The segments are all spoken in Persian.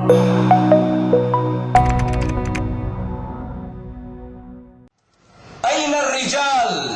أين الرجال؟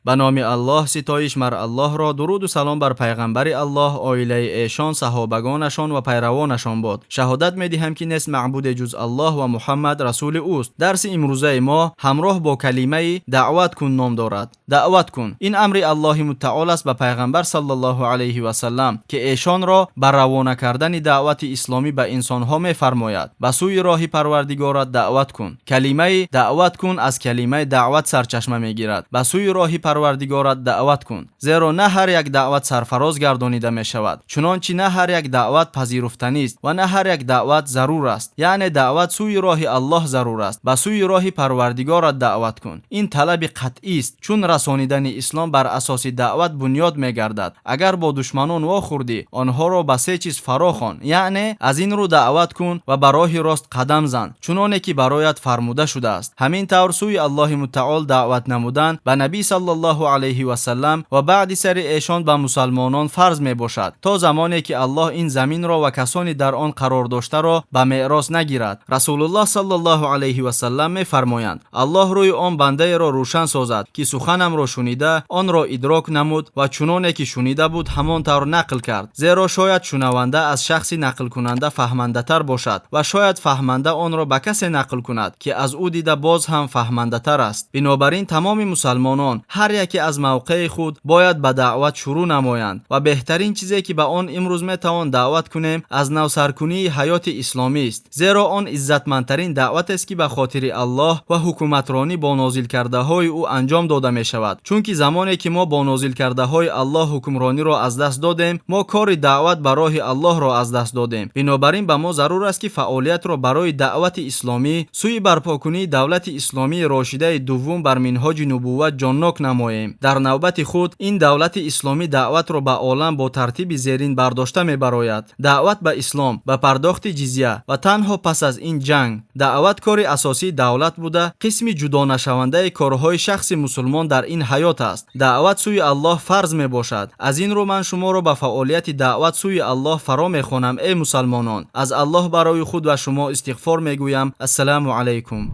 به نام الله ستایش مر الله را. درود و سلام بر پیغمبر الله، عائله ایشان، صحابگانشان و پیروانشان باد. شهادت می دهم که نیست معبود جز الله و محمد رسول اوست. درس امروزه ما همراه با کلمه دعوت کن نام دارد. دعوت کن این امر الله متعال است به پیغمبر صلی الله علیه و سلم که ایشان را بر روانه کردن دعوت اسلامی به انسان ها می فرماید. به سوی راه پروردگارت دعوت کن. کلمه دعوت کن از کلمه دعوت سرچشمه می گیرد. به سوی راه پروردگارت دعوت کن، زیرا نه هر یک دعوت سرفراز گردانیده می شود، چنانچه نه هر یک دعوت پذیرفتنی است و نه هر یک دعوت ضرور است. یعنی دعوت سوی راه الله ضرور است. به سوی راه پروردگارت دعوت کن. این طلب قطعی است، چون رسانیدن اسلام بر اساس دعوت بنیاد می گردد. اگر با دشمنان واخوردی آنها را به سه چیز فراخوان، یعنی از این رو دعوت کن و به راه راست قدم زن، چنانه که برایت فرموده شده است. همین طور سوی الله متعال دعوت نمودن به نبی صلی الله علیه و سلم و بعد سر ایشان به مسلمانان فرض می باشد، تا زمانی که الله این زمین را و کسانی در آن قرار داشته را به میراث نگیرد. رسول الله صلی الله علیه و سلم می فرمایند الله روی آن بنده را روشن سازد که سخنم را شنیده آن را ادراک نمود و چنانه که شنیده بود همان طور نقل کرد، زیرا شاید شنونده از شخص نقل کننده فهمنده تر باشد و شاید فهمنده آن را به کسی نقل کند که از او دیده باز هم فهمنده تر است. بنابراین تمام مسلمانان هر یکی از موقع خود باید به دعوت شروع نمایند و بهترین چیزی که به آن امروز می توان دعوت کنیم از نوسرکنی حیات اسلامی است، زیرا آن عزتمندترین دعوت است که به خاطر الله و حکومترانی با نازل کرده های او انجام داده می شود. چون که زمانی که ما با نازل کرده های الله حکمرانی را از دست دادیم، ما کار دعوت به راه الله را از دست دادیم. بنابراین به ما ضرور است که فعالیت را برای دعوت اسلامی سوی برپاکنی دولت اسلامی راشده دوم بر منهاج نبوت جانناک نماییم. در نوبت خود این دولت اسلامی دعوت را به عالم با ترتیب زیرین برداشته می براید: دعوت به اسلام، به پرداخت جزیه و تنها پس از این جنگ. دعوت کار اساسی دولت بوده، قسمی جدا نشونده کارهای شخص مسلمان در این حیات است. دعوت سوی الله فرض می باشد. از این رو من شما را به فعالیت دعوت سوی الله فرا می خوانم. ای مسلمانان، از الله برای خود و شما استغفار می گویم. السلام علیکم.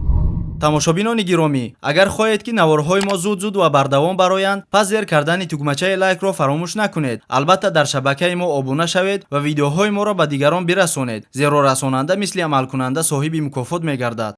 тамошобинони гиромӣ, агар хоҳед ки наворҳои мо зуд ва бардавом бароянд, пас зер кардани тугмачаи лайкро фаромӯш накунед. албатта дар шабакаи мо обуна шавед ва видеоҳои моро ба дигарон бирасонед, зеро расонанда мисли амалкунанда соҳиби мукофот мегардад.